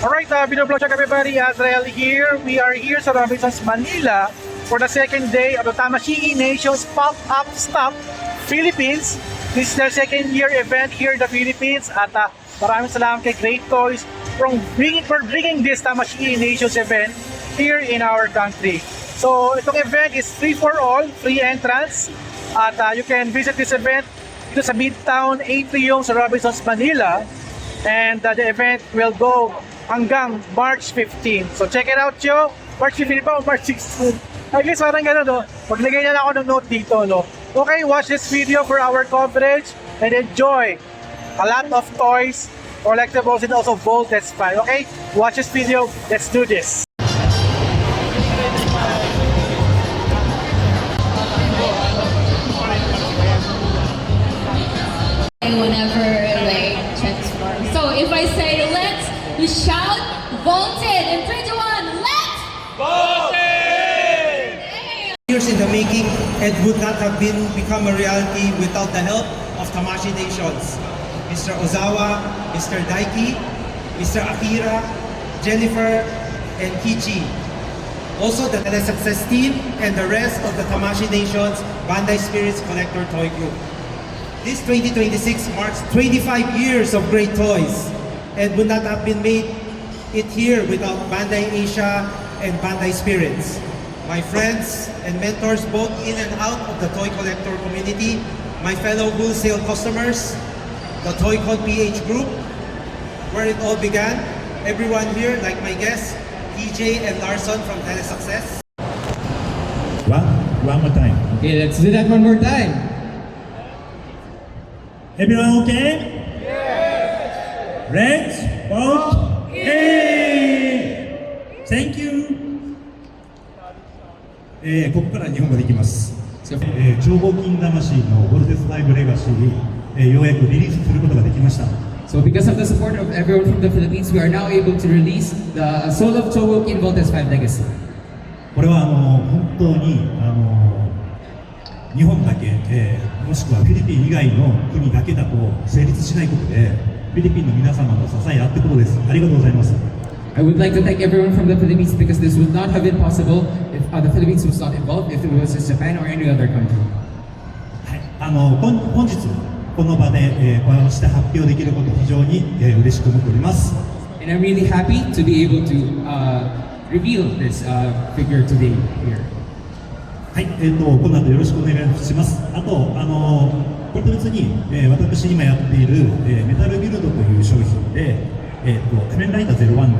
Alright, binoblog check everybody, Azrael here. We are here sa Robinsons, Manila for the second day of the Tamashii Nations Pop-Up Stop Philippines. This is their second year event here in the Philippines at maraming salamat kay Great Toys for bringing this Tamashii Nations event here in our country. So itong event is free for all, free entrance at you can visit this event dito sa Midtown Atrium sa Robinsons, Manila, and the event will go hanggang March 15. So check it out, yo. March 15 pa o March 16. At least parang gano'n, no? Maglagay na lang ako ng note dito, no? Okay, watch this video for our coverage and enjoy a lot of toys, collectibles, and also Voltes 5. Okay, watch this video. Let's do this. Whenever they transform. So if I say let's, you shout Volted in 3, 2, 1, let's Volted! Years in the making, it would not have become a reality without the help of Tamashii Nations. Mr. Ozawa, Mr. Daiki, Mr. Akira, Jennifer, and Kichi. Also the Telesuccess team and the rest of the Tamashii Nations Bandai Spirits Collector Toy Group. This 2026 marks 25 years of great toys and would not have been made it here without Bandai Asia and Bandai Spirits. My friends and mentors both in and out of the toy collector community, my fellow wholesale customers, the ToyCon PH Group, where it all began, everyone here, like my guests, TJ and Larson from Telesuccess. One more time. Okay, let's do that one more time. Everyone okay? Yes! Let's vote A! Thank you! ここから日本語でいきます。超合金魂のボルテス5レガシー、ようやくリリースすることができました。So because of the support of everyone from the Philippines, we are now able to release the Soul of Chowokin Voltes 5 Legacy. これは本当に日本だけ、もしくはフィリピン以外の国だけだと成立しないことで、フィリピンの皆様の支えあってことです。ありがとうございます。I would like to thank everyone from the Philippines because this would not have been possible if the Philippines was not involved, if it was just Japan or any other country. はい、本日この場で、こうして発表できること非常に、嬉しく思っております。And I'm really happy to be able to reveal this figure today here. はい、この後よろしくお願いします。あと、これと別に、私今やっている、メタルビルドという商品で、仮面ライダー01の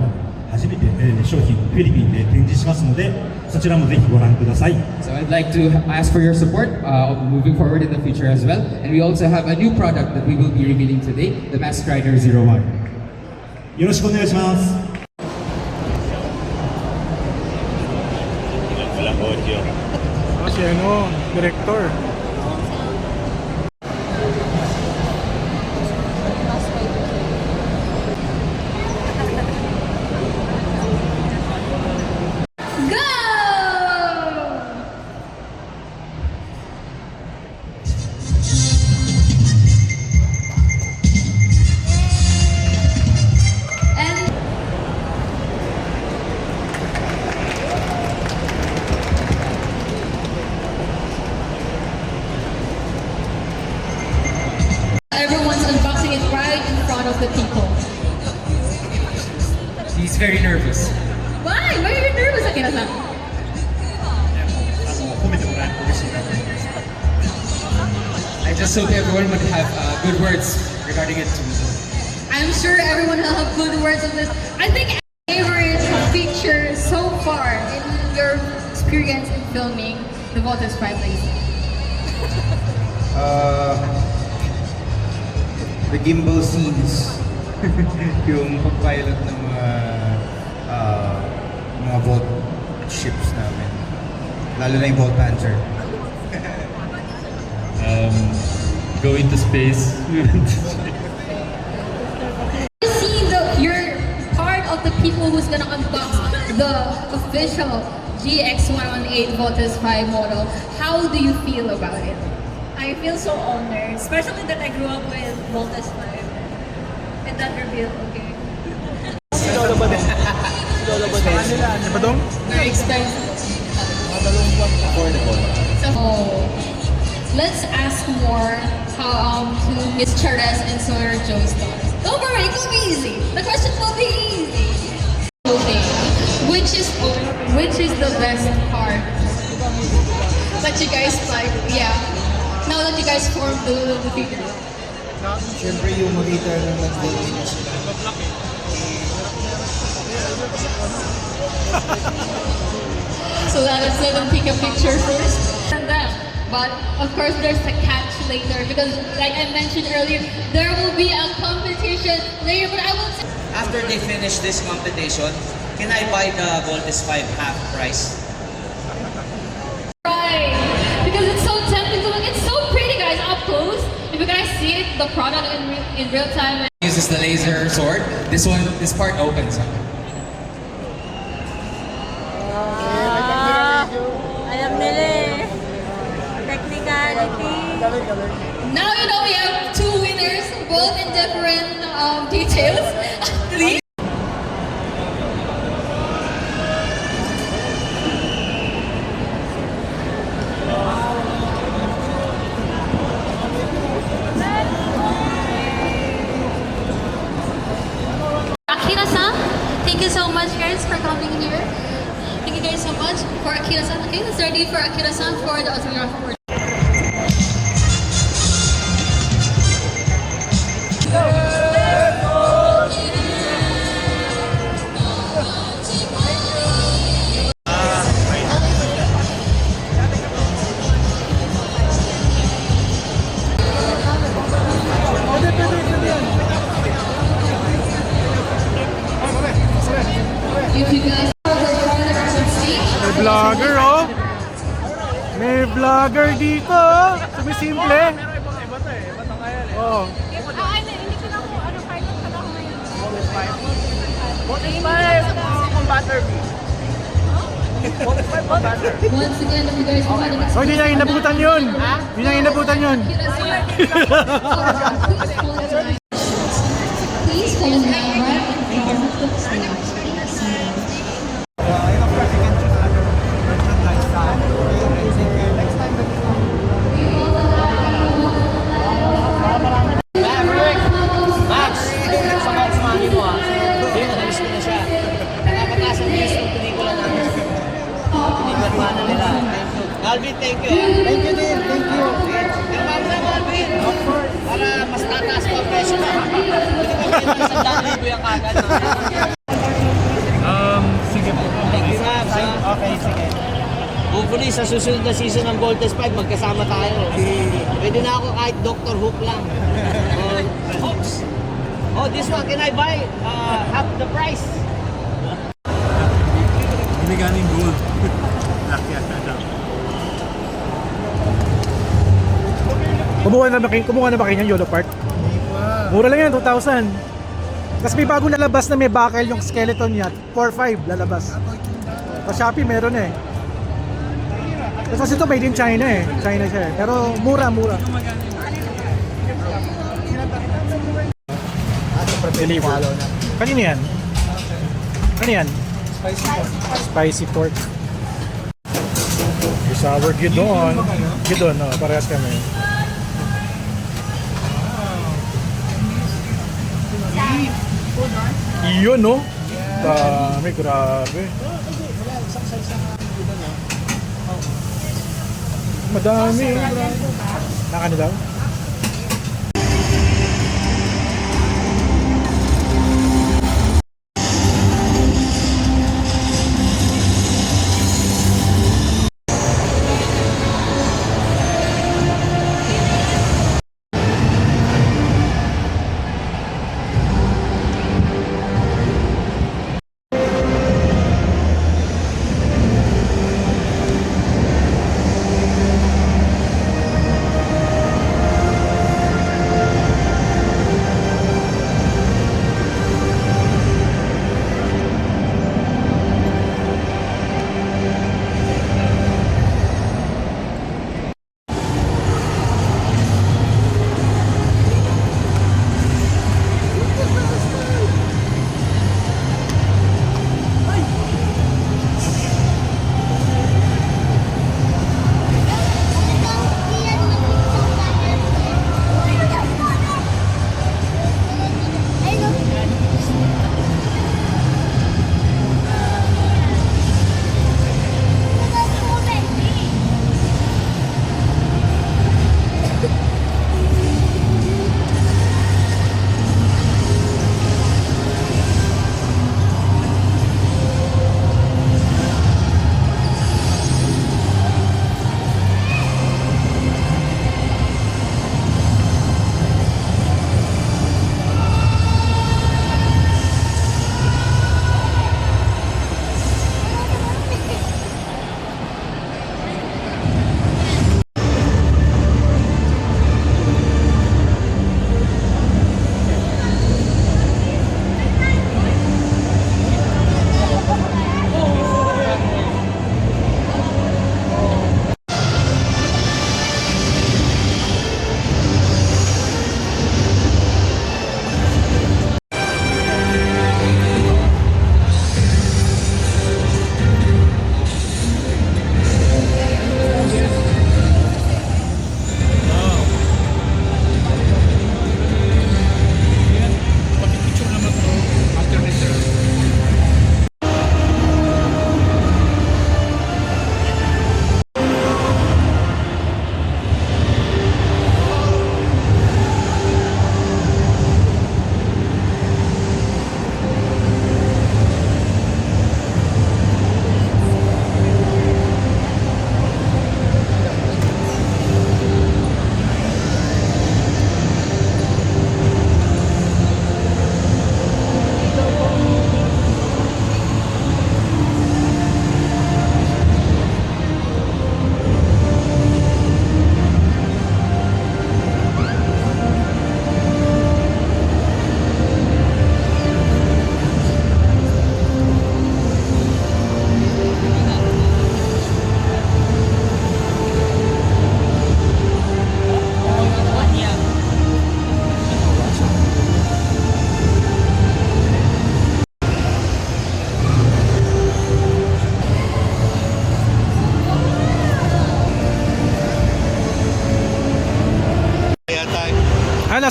初めて、商品フィリピンで展示しますので、そちらもぜひご覧ください。So I'd like to ask for your support moving forward in the future as well. And we also have a new product that we will be revealing today, the Masked Rider 01. よろしくお願いします。Si director. go! And everyone's unboxing it right in front of the people. He's very nervous. Why? Why are you nervous, Akira-san? 褒めてもらえると嬉しいなと思います。 I just hope everyone would have good words regarding it too. I'm sure everyone will have good words on this. I think favorite feature so far in your experience in filming the Voltes 5 Legacy. The gimbal scenes. Yung pag-pilot ng mga Volt ships namin. Lalo na yung Volt Panzer. Go into space. You're part of the people who's gonna unbox the official GX118 Voltes 5 model. How do you feel about it? I feel so honored, especially that I grew up with Voltes 5. And that reveal, okay. Ano ba dong? Very expensive. So, let's ask more to Miss Charez and Sir Joe Stars. Don't worry, it will be easy. The question will be easy. Okay. Which is the best part that you guys like? Yeah. Now that you guys formed the figure. Siyempre yung makita ng nag-vote na sila. So let's let them take a picture first. And then, but of course there's a catch later because like I mentioned earlier, there will be a competition later, but I will say After they finish this competition, can I buy the Voltes 5 half price? right. Because it's so tempting to look. It's so pretty guys up close. If you guys see it, the product in real time. Uses the laser sword. This part opens up. Alam nila eh. Technicality. Now you know we have two winners, both in different details. Akira-san, thank you so much guys for coming here. Thank you guys so much for Akira-san. Okay, let's ready for Akira-san for the autograph award. If you guys are on stage, May vlogger, oh. May vlogger dito, oh. Sumisimple. Oh. Hindi ko na ako, ano, pilot ka lang ngayon. once again, if you guys want to Oh, hindi niya inabutan yun. Hindi niya inabutan yun. Please follow me right in front of the stage. Alvin, thank you. Thank you din, thank you. Pero sa Alvin, para mas tataas pa ang presyo na. Pwede ka kayo ng 100,000 yung kagad. Sige po. Thank you, Ma'am. Okay, sige. Hopefully, sa susunod na season ng Voltes 5, magkasama tayo. Pwede na ako kahit Dr. Hook lang. Oops. Oh, this one, can I buy half the price? Hindi ganing gold. Kumuha na ba kayo ng YOLO part? Mura lang yan, 2,000. Tapos may bagong lalabas na may bakal yung skeleton niya. 4,500 lalabas. Sa Shopee meron eh. Tapos kasi ito made in China eh. China siya eh. Pero mura. Deliver. Kanino yan? Ano yan? Spicy pork. Yung sour gidon. Gidon, no? Parehas kami. Iyon, no? Dami, grabe. Madami. Nakano daw?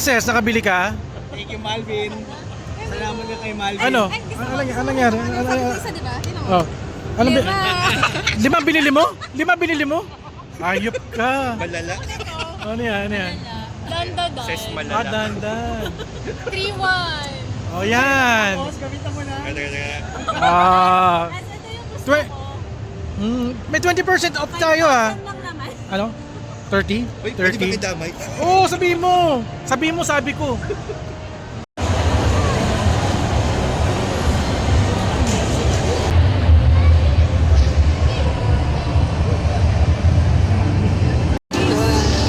Ses? Nakabili ka? Thank you, Malvin. Salamat ka kay Malvin. Ano? Ano nangyari? Isa, di ba? Tingnan mo. Oh. Ano ba? Lima binili mo? Lima binili mo? Ayop ka. Malala. Ano yan? Ano yan? Dandadan. Ses Ah, malala. dandan. 3-1. Oh, yan. Ganda. Ah. As ito yung gusto Twe- ko. May 20% off tayo ah. Lang naman. Ano? 30? Uy, pwede ba 30? idamay? Oo, sabihin mo. Sabihin mo, sabi ko.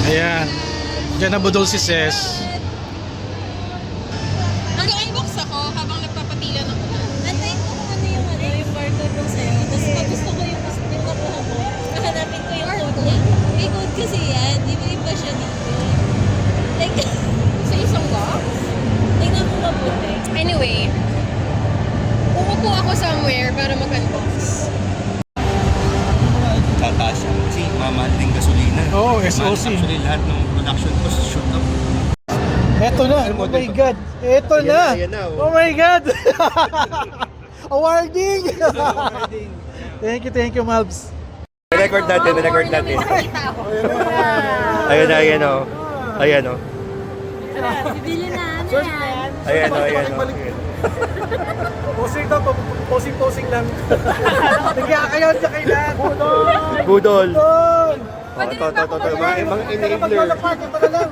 Ayan. Diyan nabudol si Ses. Nag-inbox ako habang nagpapatila ng Antayin ko kung ano yung barcode ko sa'yo. Tapos pag gusto ko yung nakuha ko, kahanapin ko yung code niya. May code kasi yan. Di ba iba siya dito? Like, sa isang box. tingnan mo mabuti. Anyway, umupo ako somewhere para mag-unbox. Tataas siya. Kasi mamahal din gasolina. Oo, Mamahal SOC. Actually, lahat ng production cost shoot up. Eto na. Oh my God. Eto na. Ayan na, oh. Oh my God. Awarding. Thank you, Malbs. Record natin. Ayan o. Ayan o. Bibili na. Ano yan? Ayan o. Posing daw, posing lang. Nagkakayon siya kailan. Budol. Doon. Ito. Mga enabler. Party pa na lang.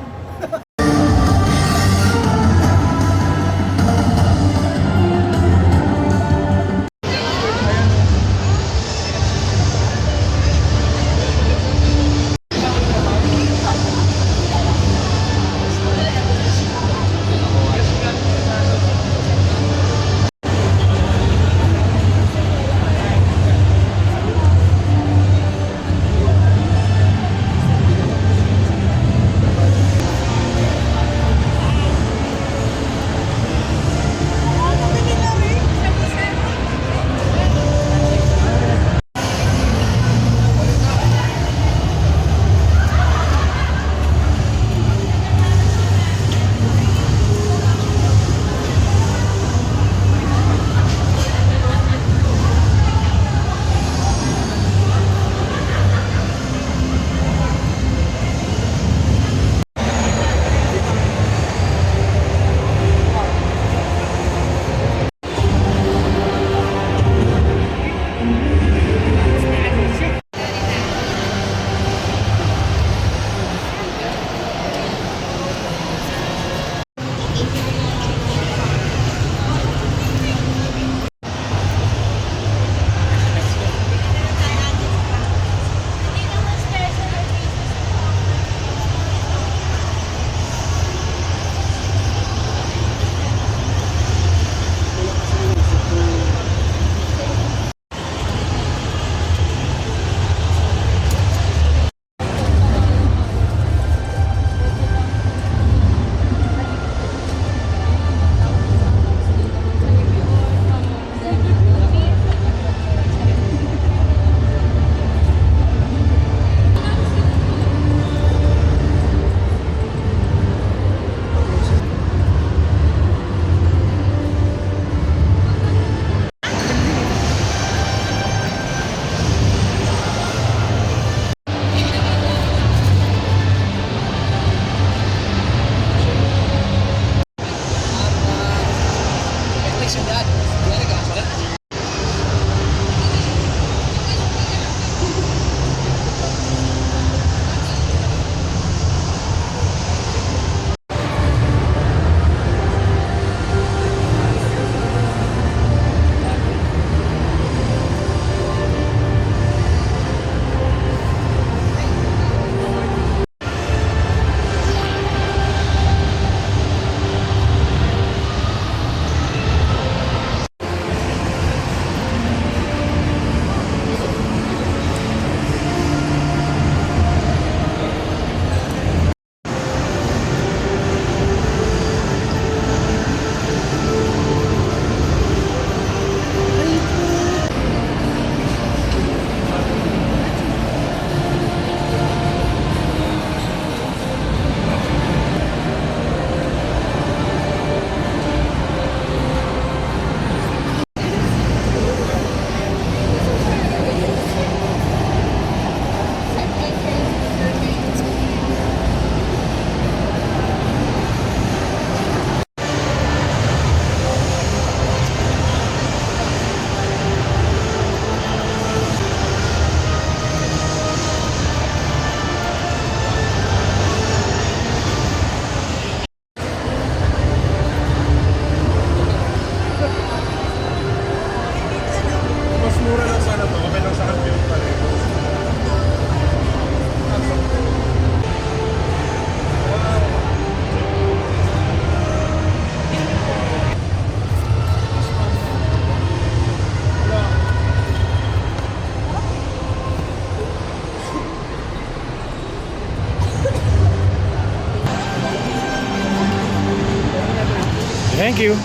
Thank you.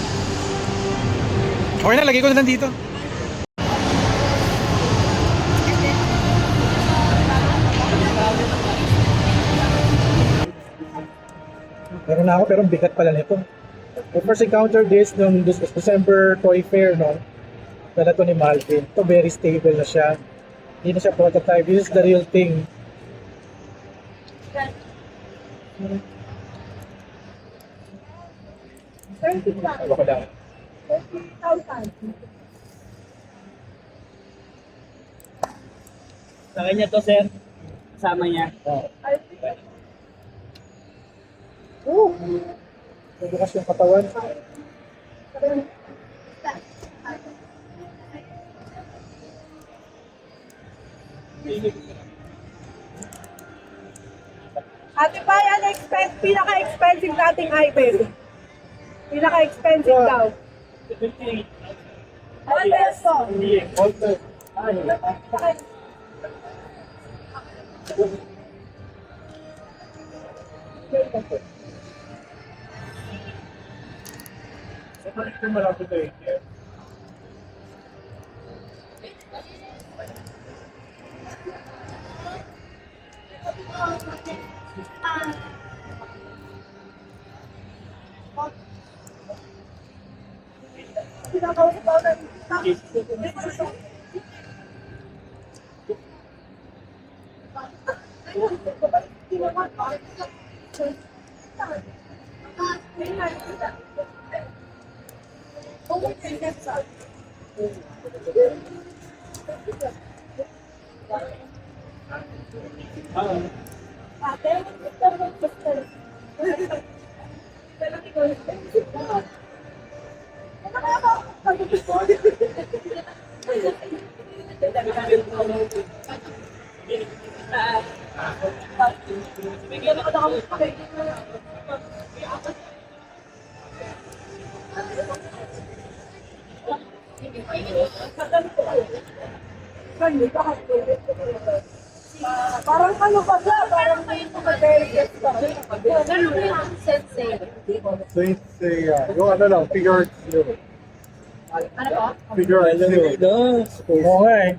Okay na, lagay ko na lang dito. Meron na ako pero ang bigat pala nito. I first encountered this nung December Toy Fair, no? Dala to ni Malvin. Ito very stable na siya. Hindi na siya prototype. This is the real thing. Ako lang. Sa kanya to, sir. Kasama niya. Bukas yung katawan. Ate Pai, pinaka-expensive nating item. Pinaka-expensive daw. All best po. Parang ano pa siya? Parang may materials pa. Ano po yung sensei? Saint Seiya. Yung ano lang, figure zero. Ano po? Figure zero. Oo nga eh.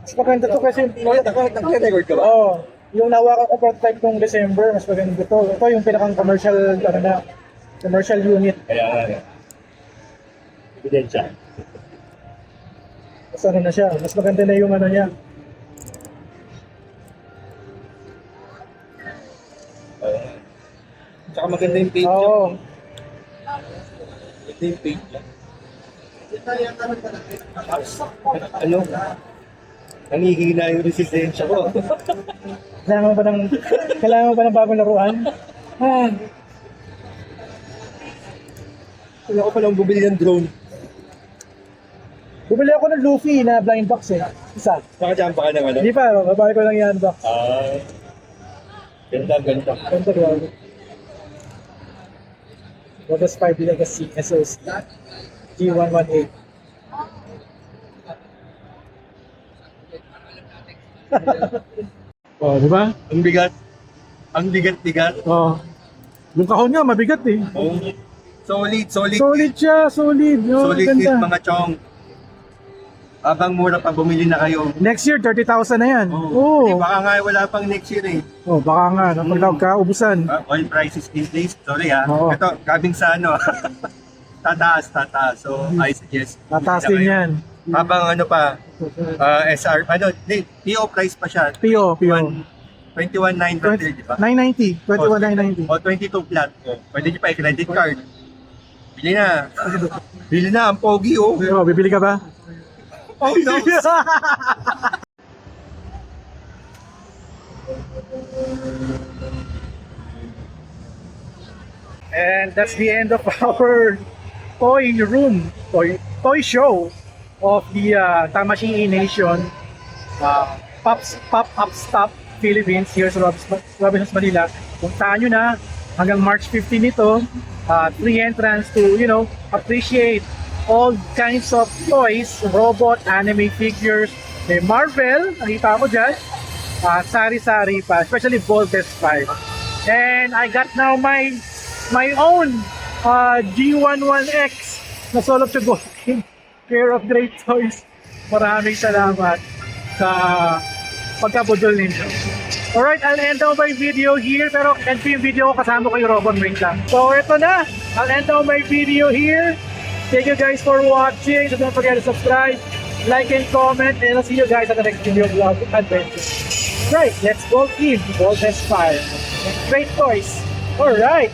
Mas maganda to kasi... Nag-record ka ba? Oo. Yung nawakan ko prototype nung December, mas maganda to. Ito yung pinakang commercial, ano na, commercial unit. Kaya nga. Ebidensya. Mas ano na siya, mas maganda na yung ano niya. Tsaka maganda yung page niya. Oo. Maganda yung page niya. Ano? Nangihina yung resistensya ko. Kailangan mo ba ng bagong laruan? Ah, Kaya ko palang bumili ng drone. bumili ako ng Luffy na blind box eh. Isa. Nakajampa ka ng ano? Hindi pa, babae ko lang yan box. Ganda, ganda. Ganda grabe. Lotus 5 Legacy SOC G118. Oh, di ba? Ang bigat. Ang bigat-bigat. Oh. Yung kahon nga mabigat eh. Oh. Solid, solid. Solid siya, solid. Yo, Solid ganda. hit mga chong. Habang mura pa bumili na kayo. Next year 30,000 na yan. Oh. Oo. Baka nga wala pang next year eh. Oh, baka nga napaglaw ka ubusan. Oil prices these days. Sorry ha. Oo. Ito, gabing sa ano. tataas. So, I suggest. Tataas bumili din na kayo. yan. Habang ano pa, SR, ano, PO price pa siya. PO. 21,900, di ba? 990. 21,990. O 22 flat. O, pwede nyo pa i-credit card. Bili na. Bili na, ang pogi oh. Oh, bibili ka ba? Oh no. And that's the end of our toy room, toy show of the Tamashii Nation Pop-Up Stop Philippines here sa Robinsons Manila. Puntahan nyo na hanggang March 15 ito. Free entrance to, appreciate all kinds of toys, robot, anime figures. May Marvel, nakita ko dyan. Sari-sari pa, especially Voltes 5. And I got now my own G11X na solo to Gold King. Care of Great Toys. Maraming salamat sa pagkabudol ninyo. Alright, I'll end now my video here. Pero end ko yung video ko kasama ko yung Robon. Wait lang. So, ito na. I'll end now my video here. Thank you guys for watching. So, don't forget to subscribe, like, and comment. And I'll see you guys at the next video vlog adventure. Right, let's go team. Gold has fire. Great Toys. Alright.